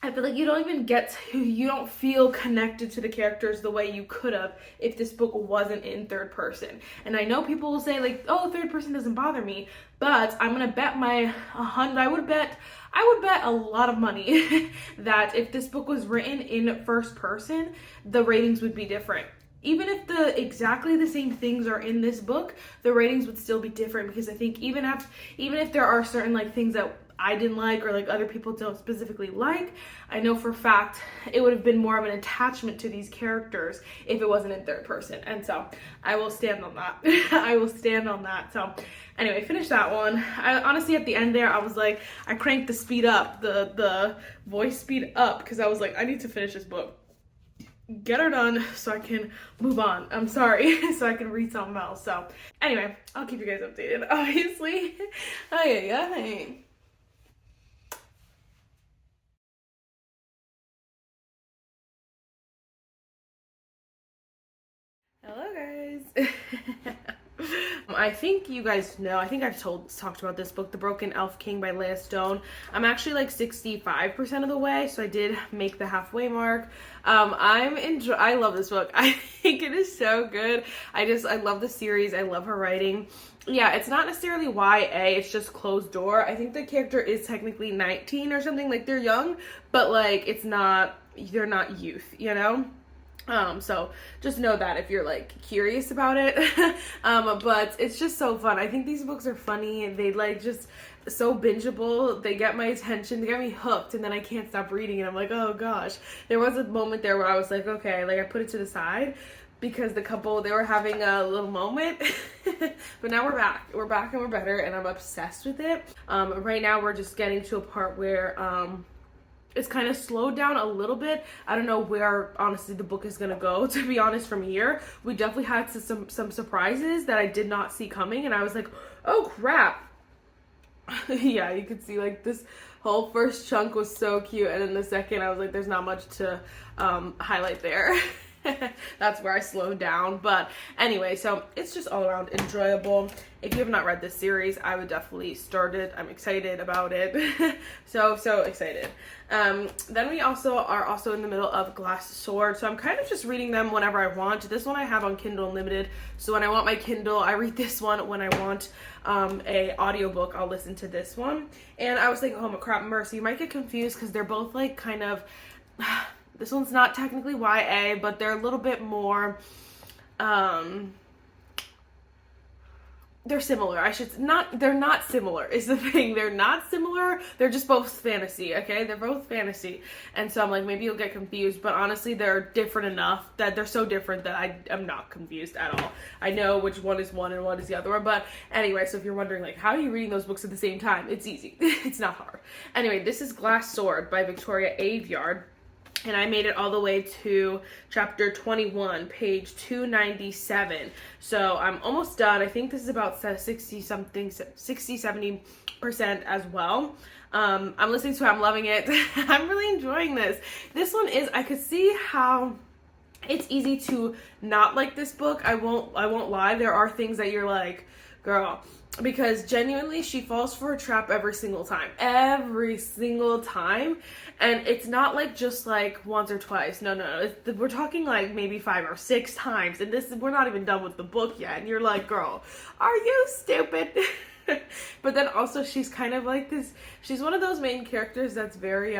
I feel like you don't feel connected to the characters the way you could have if this book wasn't in third person. And I know people will say like, oh, third person doesn't bother me, but I'm gonna bet I would bet a lot of money that if this book was written in first person, the ratings would be different. Even if exactly the same things are in this book, the ratings would still be different, because I think even if there are certain like things that I didn't like or like other people don't specifically like, I know for a fact it would have been more of an attachment to these characters if it wasn't in third person. And so I will stand on that. I will stand on that. So anyway, finish that one. I honestly at the end there, I was like, I cranked the speed up, the voice speed up, because I was like, I need to finish this book, get her done so I can move on. I'm sorry. So I can read something else. So anyway, I'll keep you guys updated, obviously. Okay. Hello guys. I think you guys know, I think I've talked about this book, The Broken Elf King by Leah Stone. I'm actually like 65% of the way, so I did make the halfway mark. I love this book. I think it is so good. I love the series. I love her writing. Yeah, it's not necessarily YA, it's just closed door. I think the character is technically 19 or something, like they're young, but like they're not youth, you know? So just know that if you're like curious about it. But it's just so fun. I think these books are funny, and they like just so bingeable. They get my attention, they get me hooked, and then I can't stop reading, and I'm like, oh gosh. There was a moment there where I was like, okay, like I put it to the side because the couple, they were having a little moment. But now we're back and we're better, and I'm obsessed with it. Right now we're just getting to a part where it's kind of slowed down a little bit. I don't know where, honestly, the book is going to go, to be honest, from here. We definitely had some surprises that I did not see coming, and I was like, oh, crap. Yeah, you could see, like, this whole first chunk was so cute, and then the second, I was like, there's not much to highlight there. That's where I slowed down. But anyway, so it's just all around enjoyable. If you have not read this series, I would definitely start it. I'm excited about it. so excited. Then we are also in the middle of Glass Sword. So I'm kind of just reading them whenever I want. This one I have on Kindle Unlimited. So when I want my Kindle, I read this one. When I want a audiobook, I'll listen to this one. And I was thinking, oh my crap, Marissa, you might get confused because they're both like kind of, this one's not technically YA, but they're a little bit more, they're similar. They're not similar is the thing. They're not similar. They're just both fantasy, okay? They're both fantasy. And so I'm like, maybe you'll get confused, but honestly, they're different enough that they're so different that I am not confused at all. I know which one is one and one is the other one, but anyway, so if you're wondering, like, how are you reading those books at the same time? It's easy. It's not hard. Anyway, this is Glass Sword by Victoria Aveyard. And I made it all the way to chapter 21, page 297. So I'm almost done. I think this is about 60-70% as well. I'm listening to it. I'm loving it. I'm really enjoying this. This one is, I could see how it's easy to not like this book. I won't lie. There are things that you're like, girl, because genuinely she falls for a trap every single time. And it's not like just like once or twice. No. We're talking like maybe 5 or 6 times. And we're not even done with the book yet. And you're like, girl, are you stupid? But then also she's kind of like this. She's one of those main characters that's very,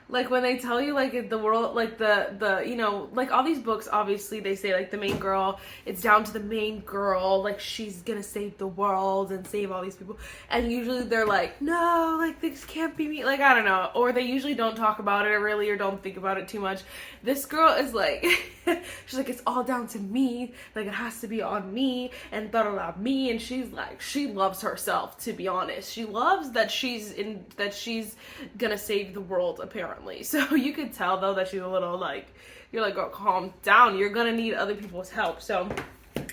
like when they tell you like the world, like the you know, like all these books, obviously they say like the main girl, it's down to the main girl, like she's gonna save the world and save all these people, and usually they're like, no, like this can't be me, like I don't know, or they usually don't talk about it really or don't think about it too much. This girl is like she's like, it's all down to me, like it has to be on me and me, and she's like, she loves herself, to be honest. She loves that she's gonna save the world apparently. So you could tell though that she's a little like, you're like, girl, calm down, you're gonna need other people's help. So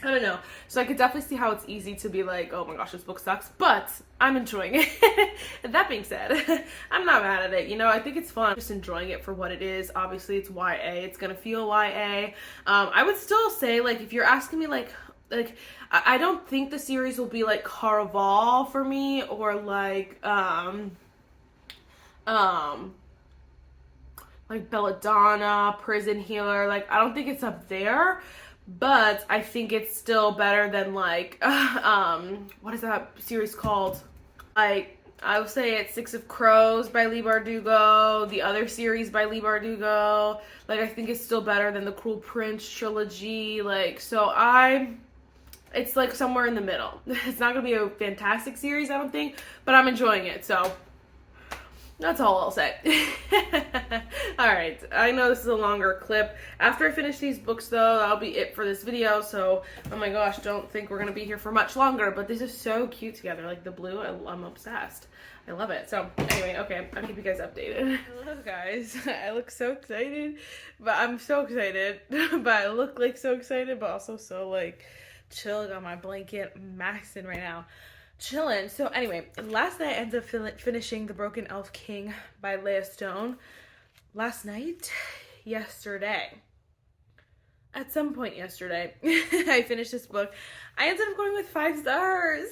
I don't know. So I could definitely see how it's easy to be like, oh my gosh, this book sucks, but I'm enjoying it. That being said, I'm not mad at it. You know, I think it's fun. I'm just enjoying it for what it is. Obviously it's YA. It's gonna feel YA. I would still say, like, if you're asking me like I don't think the series will be like Caraval for me, or like Belladonna, Prison Healer. Like, I don't think it's up there, but I think it's still better than like, what is that series called? Like, I would say it's Six of Crows by Leigh Bardugo, the other series by Leigh Bardugo. Like, I think it's still better than the Cruel Prince trilogy. Like, so it's like somewhere in the middle. It's not gonna be a fantastic series, I don't think, but I'm enjoying it, so that's all I'll say. Alright, I know this is a longer clip. After I finish these books though, that'll be it for this video. So, oh my gosh, don't think we're going to be here for much longer. But this is so cute together. Like the blue, I'm obsessed. I love it. So, anyway, okay, I'll keep you guys updated. Hello guys, I look so excited. But I'm so excited. But I look like so excited, but also so like chilling on my blanket, maxing right now. Chilling. So anyway, last night I ended up finishing The Broken Elf King by Leah Stone. Yesterday. At some point yesterday, I finished this book. I ended up going with 5 stars.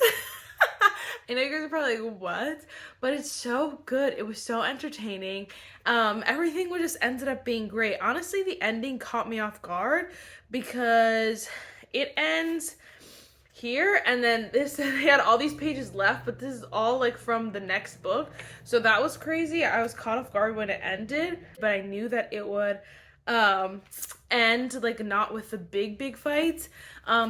I know you guys are probably like, what? But it's so good. It was so entertaining. Everything just ended up being great. Honestly, the ending caught me off guard because it ends here, and then they had all these pages left, but this is all like from the next book, so that was crazy. I was caught off guard when it ended, but I knew that it would end like not with the big fights,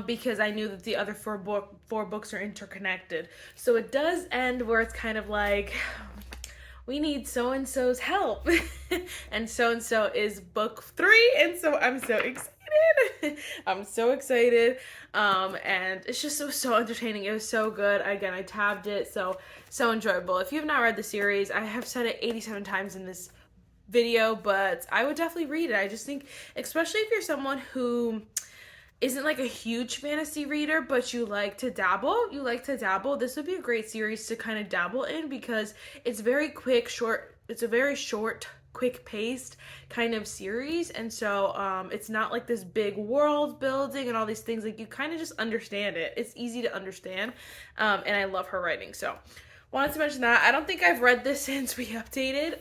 because I knew that the other four books are interconnected. So it does end where it's kind of like, we need so-and-so's help. And so-and-so is book 3, and so I'm so excited. I'm so excited. And it's just so entertaining. It was so good. Again, I tabbed it, so enjoyable. If you have not read the series, I have said it 87 times in this video, but I would definitely read it. I just think, especially if you're someone who isn't like a huge fantasy reader, but you like to dabble, this would be a great series to kind of dabble in, because it's very quick, short. It's a very short quick paced kind of series, and so it's not like this big world building and all these things. Like, you kind of just understand it. It's easy to understand, and I love her writing. So wanted to mention that. I don't think I've read this since we updated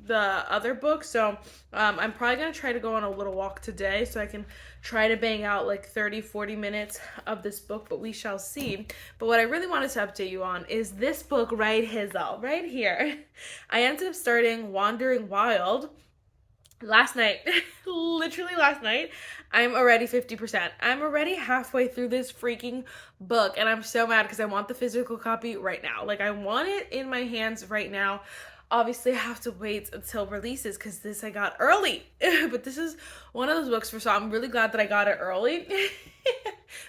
the other book, so I'm probably gonna try to go on a little walk today so I can try to bang out like 30-40 minutes of this book, but we shall see. But what I really wanted to update you on is this book right here. I ended up starting Wandering Wild last night. Literally last night. I'm already 50%. I'm already halfway through this freaking book, and I'm so mad because I want the physical copy right now. Like, I want it in my hands right now. Obviously, I have to wait until releases because this I got early. But this is one of those books, so I'm really glad that I got it early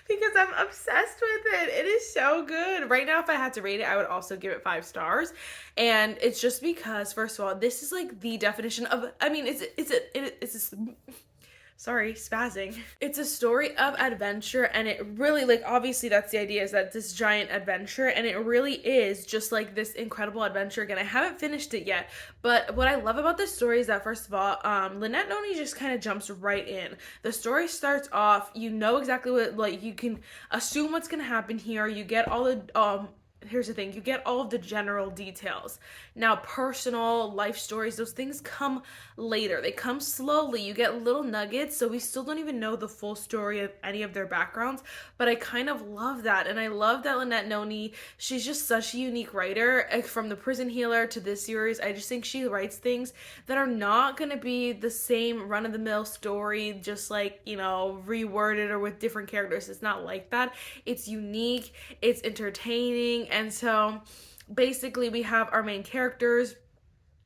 because I'm obsessed with it. It is so good. Right now, if I had to rate it, I would also give it 5 stars. And it's just because, first of all, this is like the definition of, I mean, sorry, spazzing. It's a story of adventure, and it really, like, obviously that's the idea, is that this giant adventure, and it really is just like this incredible adventure. Again, I haven't finished it yet, but what I love about this story is that, first of all, Lynette Noni just kind of jumps right in. The story starts off, you know exactly what, like, you can assume what's gonna happen here. You get all the, here's the thing, you get all of the general details. Now, personal life stories, those things come later. They come slowly. You get little nuggets, so we still don't even know the full story of any of their backgrounds, but I kind of love that. And I love that Lynette Noni, she's just such a unique writer. From The Prison Healer to this series, I just think she writes things that are not going to be the same run-of-the-mill story, just like, you know, reworded or with different characters. It's not like that. It's unique, it's entertaining, and so basically we have our main characters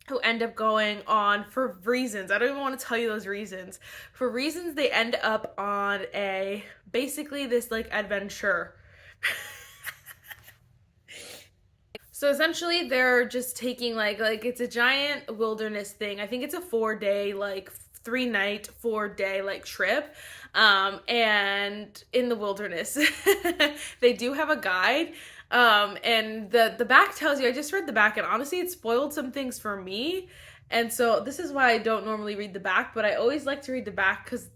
who end up going on, for reasons, I don't even want to tell you those reasons, for reasons they end up on basically this like adventure. So essentially they're just taking like it's a giant wilderness thing. I think it's a 4-day, like 3-night, 4-day like trip. And in the wilderness, they do have a guide. And the back tells you, I just read the back, and honestly it spoiled some things for me, and so this is why I don't normally read the back, but I always like to read the back because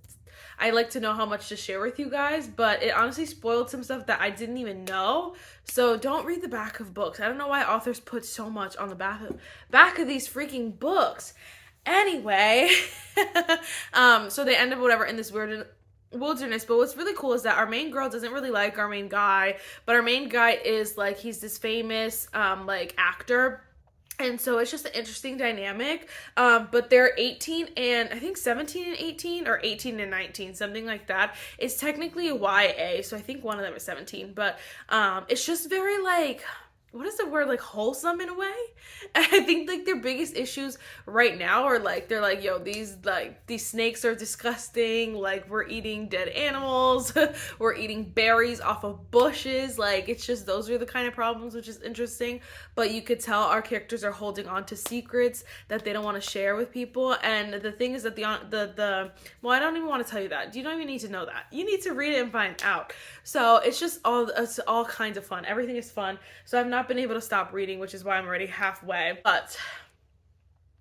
I like to know how much to share with you guys. But it honestly spoiled some stuff that I didn't even know, so don't read the back of books. I don't know why authors put so much on the back of these freaking books. Anyway, so they end up whatever in this weird wilderness. But what's really cool is that our main girl doesn't really like our main guy, but our main guy is like, he's this famous like actor, and so it's just an interesting dynamic. But they're 18 and I think 17 and 18, or 18 and 19, something like that. It's technically a YA, so I think one of them is 17, but it's just very like, what is the word, like wholesome in a way. I think like their biggest issues right now are like, they're like, yo, these snakes are disgusting, like we're eating dead animals, we're eating berries off of bushes, like it's just, those are the kind of problems, which is interesting. But you could tell our characters are holding on to secrets that they don't want to share with people. And the thing is that well, I don't even want to tell you that. You don't even need to know that. You need to read it and find out. So it's just all kinds of fun. Everything is fun. So I've not been able to stop reading, which is why I'm already halfway, but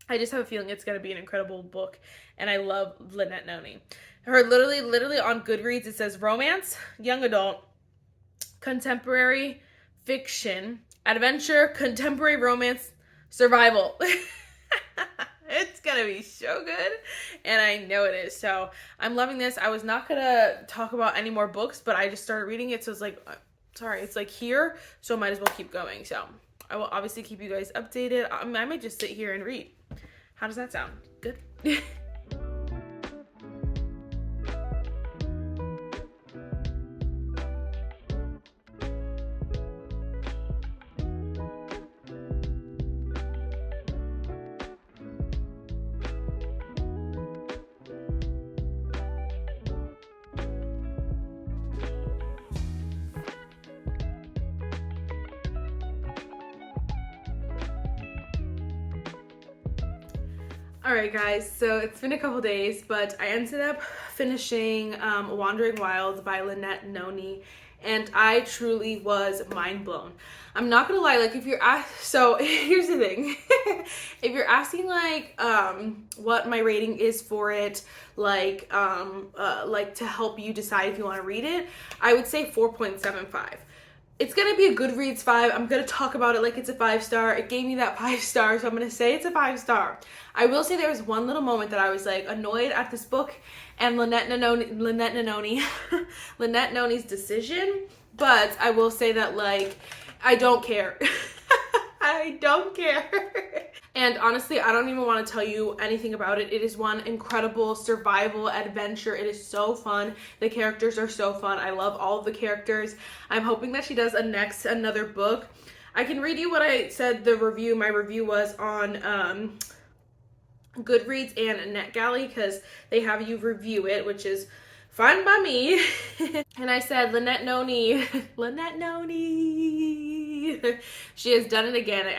I just have a feeling it's going to be an incredible book, and I love Lynette Noni. Her literally on Goodreads, it says romance, young adult, contemporary fiction, adventure, contemporary romance, survival. It's gonna be so good, and I know it is. So I'm loving this. I was not gonna talk about any more books, but I just started reading it, so it's like, sorry, it's like here, so I might as well keep going. So I will obviously keep you guys updated. I might just sit here and read. How does that sound? Good? Alright guys, so it's been a couple days, but I ended up finishing Wandering Wild by Lynette Noni, and I truly was mind blown. I'm not gonna lie, like if you're so here's the thing. If you're asking like what my rating is for it, like to help you decide if you want to read it, I would say 4.75. It's gonna be a Goodreads 5. I'm gonna talk about it like it's a 5-star. It gave me that 5 stars, so I'm gonna say it's a 5-star. I will say there was one little moment that I was like annoyed at this book and Lynette Noni's decision, but I will say that like I don't care. I don't care. And honestly, I don't even want to tell you anything about it. It is one incredible survival adventure. It is so fun. The characters are so fun. I love all of the characters. I'm hoping that she does another book. I can read you what I said my review was on Goodreads and NetGalley, because they have you review it, which is fine by me. And I said, Lynette Noni, she has done it again. I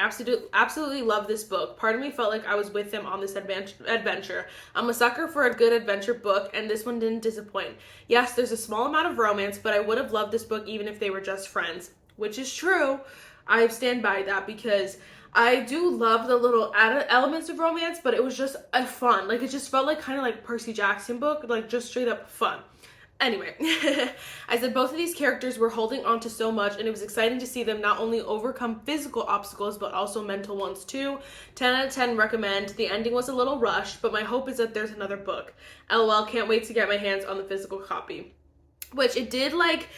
absolutely love this book. Part of me felt like I was with them on this adventure. I'm a sucker for a good adventure book, and this one didn't disappoint. Yes, there's a small amount of romance, but I would have loved this book even if they were just friends, which is true. I stand by that, because I do love the little elements of romance, but it was just fun. Like, it just felt like kind of like Percy Jackson book, like just straight up fun. Anyway, I said both of these characters were holding on to so much, and it was exciting to see them not only overcome physical obstacles, but also mental ones too. 10 out of 10 recommend. The ending was a little rushed, but my hope is that there's another book. LOL, can't wait to get my hands on the physical copy. Which it did, like,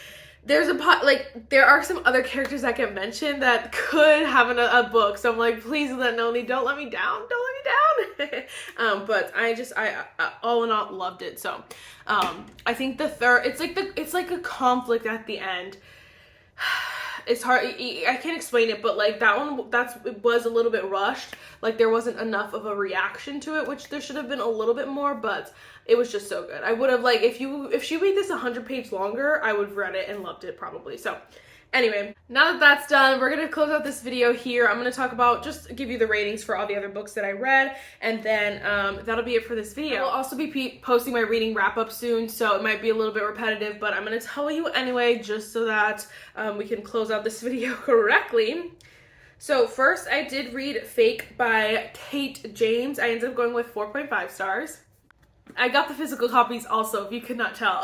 there are some other characters that get mentioned that could have a book, so I'm like, please, Noni, don't let me down, but I all in all loved it. So I think the third, it's like a conflict at the end. It's hard, I can't explain it, but like that one, it was a little bit rushed. Like there wasn't enough of a reaction to it, which there should have been a little bit more, but it was just so good. I would have, like, if she made this 100 pages longer, I would have read it and loved it probably. So anyway, now that that's done, we're gonna close out this video here. I'm gonna talk about, just give you the ratings for all the other books that I read, and then that'll be it for this video. I will also be posting my reading wrap up soon, so it might be a little bit repetitive, but I'm gonna tell you anyway, just so that we can close out this video correctly. So first, I did read Fake by Kate James. I ended up going with 4.5 stars. I got the physical copies also, if you could not tell.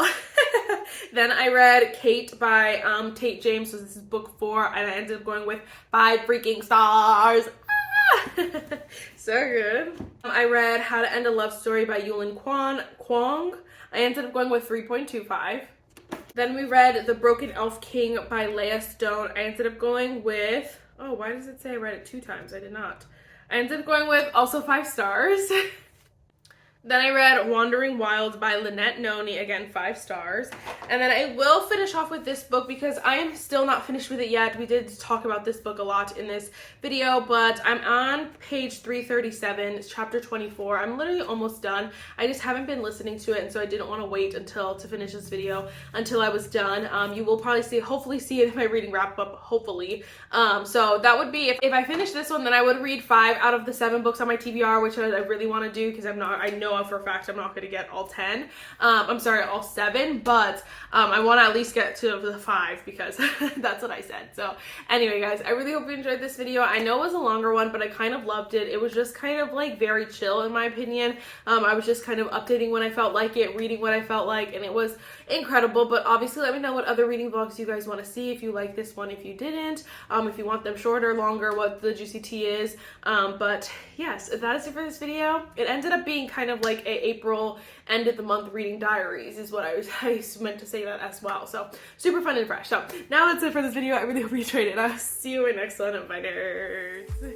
Then I read Kate by Tate James, so this is book 4, and I ended up going with 5 freaking stars. So good. I read How to End a Love Story by Yulin Kwong. I ended up going with 3.25. Then we read The Broken Elf King by Leah Stone. I ended up going with, oh, why does it say I read it 2 times? I did not. I ended up going with also 5 stars. Then I read Wandering Wild by Lynette Noni, again 5 stars. And then I will finish off with this book because I am still not finished with it yet. We did talk about this book a lot in this video, but I'm on page 337, it's chapter 24. I'm literally almost done. I just haven't been listening to it, and so I didn't want to wait to finish this video until I was done. You will probably hopefully see it in my reading wrap up, hopefully. So that would be, if I finish this one, then I would read 5 out of the 7 books on my TBR, which I really want to do because I know for a fact I'm not going to get all 10. I'm sorry, all 7, but I want to at least get to the 5 because that's what I said. So anyway, guys, I really hope you enjoyed this video. I know it was a longer one, but I kind of loved it. It was just kind of like very chill in my opinion. I was just kind of updating when I felt like it, reading what I felt like, and it was incredible. But obviously let me know what other reading vlogs you guys want to see, if you like this one, if you didn't, if you want them shorter, longer, what the juicy tea is. But yes, that is it for this video. It ended up being kind of like a April end of the month reading diaries is what I meant to say that as well. So super fun and fresh. So now that's it for this video. I really hope you enjoyed it. I'll see you in the next one. Bye, nerds.